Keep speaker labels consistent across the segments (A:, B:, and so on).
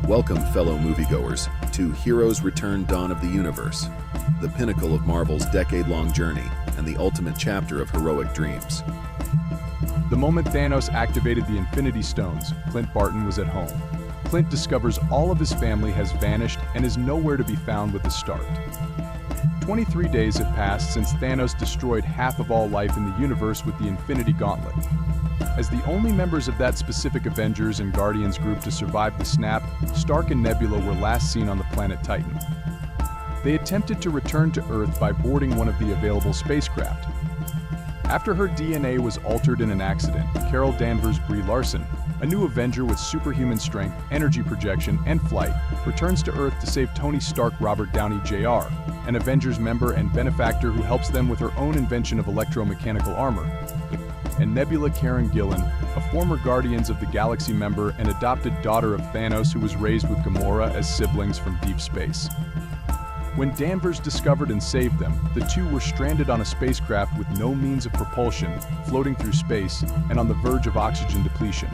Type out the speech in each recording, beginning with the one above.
A: Welcome, fellow moviegoers, to Heroes Return: Dawn of the Universe, the pinnacle of Marvel's decade-long journey and the ultimate chapter of heroic dreams.
B: The moment Thanos activated the Infinity Stones, Clint Barton was at home. Clint discovers all of his family has vanished and is nowhere to be found with the start. 23 days have passed since Thanos destroyed half of all life in the universe with the Infinity Gauntlet. As the only members of that specific Avengers and Guardians group to survive the snap, Stark and Nebula were last seen on the planet Titan. They attempted to return to Earth by boarding one of the available spacecraft. After her DNA was altered in an accident, Carol Danvers Brie Larson, a new Avenger with superhuman strength, energy projection, and flight, returns to Earth to save Tony Stark Robert Downey Jr., an Avengers member and benefactor who helps them with her own invention of electromechanical armor, and Nebula Karen Gillan, a former Guardians of the Galaxy member and adopted daughter of Thanos who was raised with Gamora as siblings from deep space. When Danvers discovered and saved them, the two were stranded on a spacecraft with no means of propulsion, floating through space, and on the verge of oxygen depletion.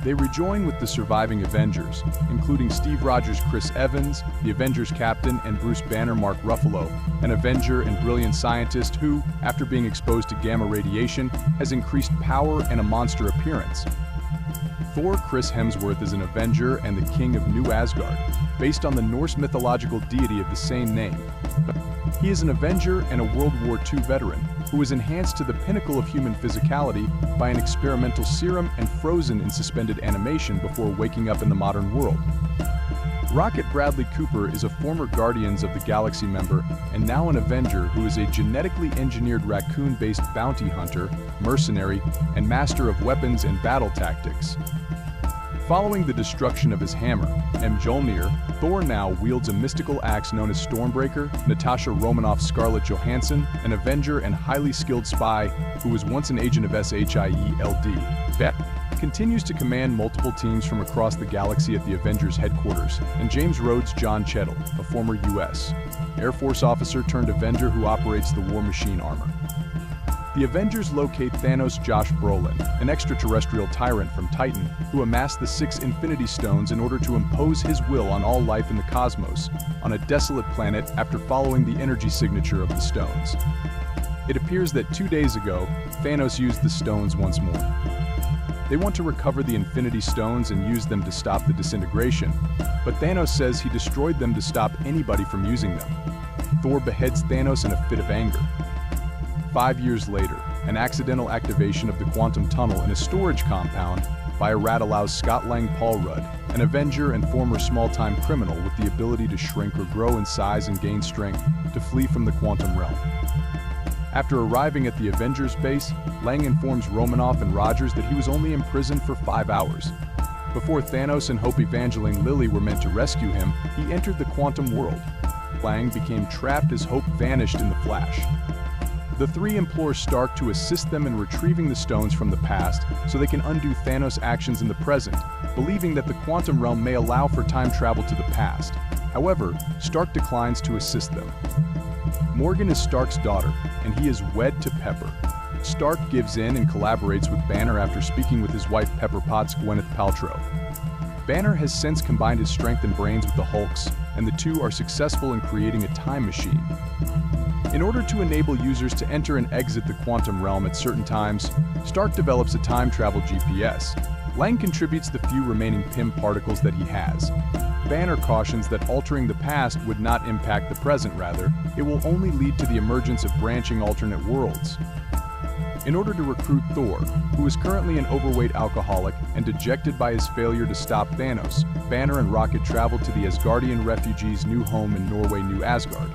B: They rejoin with the surviving Avengers, including Steve Rogers' Chris Evans, the Avengers captain, and Bruce Banner Mark Ruffalo, an Avenger and brilliant scientist who, after being exposed to gamma radiation, has increased power and a monster appearance. Thor Chris Hemsworth is an Avenger and the King of New Asgard, based on the Norse mythological deity of the same name. He is an Avenger and a World War II veteran who was enhanced to the pinnacle of human physicality by an experimental serum and frozen in suspended animation before waking up in the modern world. Rocket Bradley Cooper is a former Guardians of the Galaxy member and now an Avenger who is a genetically engineered raccoon-based bounty hunter, mercenary, and master of weapons and battle tactics. Following the destruction of his hammer, Mjolnir, Thor now wields a mystical axe known as Stormbreaker. Natasha Romanoff Scarlett Johansson, an Avenger and highly skilled spy who was once an agent of SHIELD, continues to command multiple teams from across the galaxy at the Avengers headquarters, and James Rhodes John Chettle, a former U.S. Air Force officer turned Avenger who operates the War Machine armor. The Avengers locate Thanos Josh Brolin, an extraterrestrial tyrant from Titan, who amassed the 6 Infinity Stones in order to impose his will on all life in the cosmos, on a desolate planet after following the energy signature of the stones. It appears that 2 days ago, Thanos used the stones once more. They want to recover the Infinity Stones and use them to stop the disintegration, but Thanos says he destroyed them to stop anybody from using them. Thor beheads Thanos in a fit of anger. 5 years later, an accidental activation of the quantum tunnel in a storage compound by a rat allows Scott Lang Paul Rudd, an Avenger and former small-time criminal with the ability to shrink or grow in size and gain strength, to flee from the quantum realm. After arriving at the Avengers base, Lang informs Romanoff and Rogers that he was only imprisoned for 5 hours. Before Thanos and Hope Evangeline Lilly were meant to rescue him, he entered the quantum world. Lang became trapped as Hope vanished in the flash. The three implore Stark to assist them in retrieving the stones from the past so they can undo Thanos' actions in the present, believing that the quantum realm may allow for time travel to the past. However, Stark declines to assist them. Morgan is Stark's daughter, and he is wed to Pepper. Stark gives in and collaborates with Banner after speaking with his wife Pepper Potts Gwyneth Paltrow. Banner has since combined his strength and brains with the Hulk's, and the two are successful in creating a time machine. In order to enable users to enter and exit the quantum realm at certain times, Stark develops a time travel GPS. Lang contributes the few remaining PIM particles that he has. Banner cautions that altering the past would not impact the present, rather, it will only lead to the emergence of branching alternate worlds. In order to recruit Thor, who is currently an overweight alcoholic and dejected by his failure to stop Thanos, Banner and Rocket travel to the Asgardian refugees' new home in Norway, New Asgard.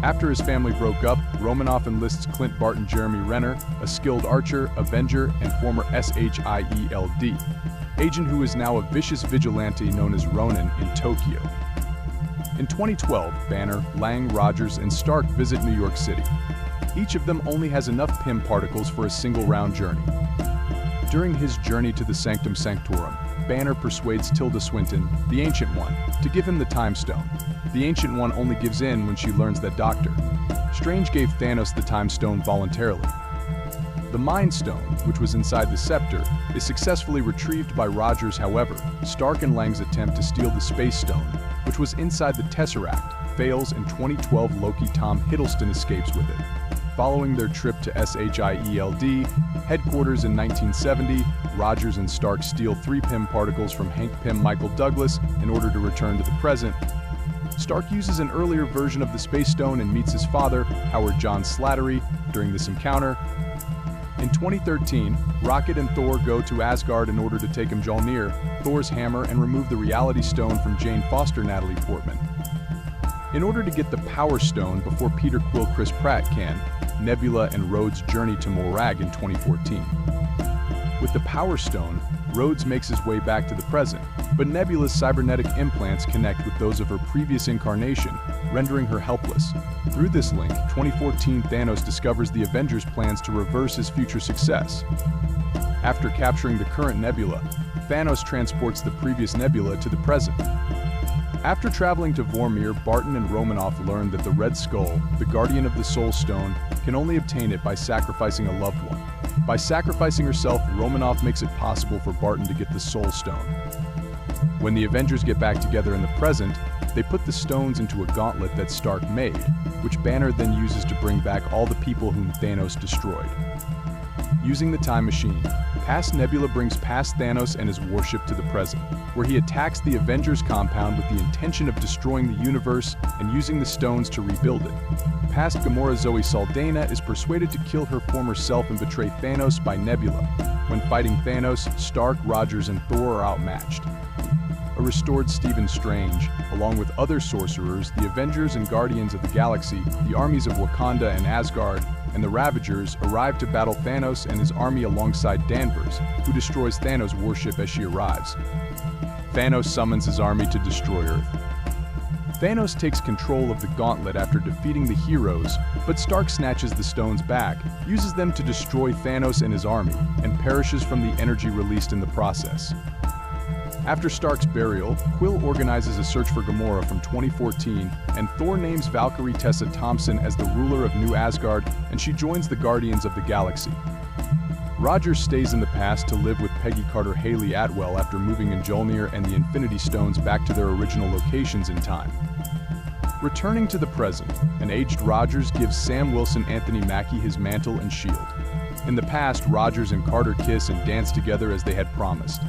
B: After his family broke up, Romanoff enlists Clint Barton Jeremy Renner, a skilled archer, Avenger, and former SHIELD agent who is now a vicious vigilante known as Ronin in Tokyo. In 2012, Banner, Lang, Rogers, and Stark visit New York City. Each of them only has enough PIM particles for a single round journey. During his journey to the Sanctum Sanctorum, Banner persuades Tilda Swinton, the Ancient One, to give him the Time Stone. The Ancient One only gives in when she learns that Dr. Strange gave Thanos the Time Stone voluntarily. The Mind Stone, which was inside the scepter, is successfully retrieved by Rogers. However, Stark and Lang's attempt to steal the Space Stone, which was inside the Tesseract, fails. In 2012, Loki Tom Hiddleston escapes with it. Following their trip to SHIELD headquarters in 1970, Rogers and Stark steal 3 Pym particles from Hank Pym Michael Douglas in order to return to the present. Stark uses an earlier version of the Space Stone and meets his father, Howard John Slattery, during this encounter. In 2013, Rocket and Thor go to Asgard in order to take Mjolnir, Thor's hammer, and remove the Reality Stone from Jane Foster Natalie Portman. In order to get the Power Stone before Peter Quill Chris Pratt can, Nebula and Rhodes journey to Morag in 2014. With the Power Stone, Rhodes makes his way back to the present, but Nebula's cybernetic implants connect with those of her previous incarnation, rendering her helpless. Through this link, 2014 Thanos discovers the Avengers' plans to reverse his future success. After capturing the current Nebula, Thanos transports the previous Nebula to the present. After traveling to Vormir, Barton and Romanoff learn that the Red Skull, the guardian of the Soul Stone, can only obtain it by sacrificing a loved one. By sacrificing herself, Romanoff makes it possible for Barton to get the Soul Stone. When the Avengers get back together in the present, they put the stones into a gauntlet that Stark made, which Banner then uses to bring back all the people whom Thanos destroyed. Using the time machine, past Nebula brings past Thanos and his warship to the present, where he attacks the Avengers compound with the intention of destroying the universe and using the stones to rebuild it. Past Gamora Zoe Saldana is persuaded to kill her former self and betray Thanos by Nebula. When fighting Thanos, Stark, Rogers, and Thor are outmatched. A restored Stephen Strange, along with other sorcerers, the Avengers and Guardians of the Galaxy, the armies of Wakanda and Asgard, and the Ravagers arrive to battle Thanos and his army alongside Danvers, who destroys Thanos' warship as she arrives. Thanos summons his army to destroy Earth. Thanos takes control of the gauntlet after defeating the heroes, but Stark snatches the stones back, uses them to destroy Thanos and his army, and perishes from the energy released in the process. After Stark's burial, Quill organizes a search for Gamora from 2014, and Thor names Valkyrie Tessa Thompson as the ruler of New Asgard, and she joins the Guardians of the Galaxy. Rogers stays in the past to live with Peggy Carter Haley Atwell after moving Mjolnir and the Infinity Stones back to their original locations in time. Returning to the present, an aged Rogers gives Sam Wilson Anthony Mackie his mantle and shield. In the past, Rogers and Carter kiss and dance together as they had promised.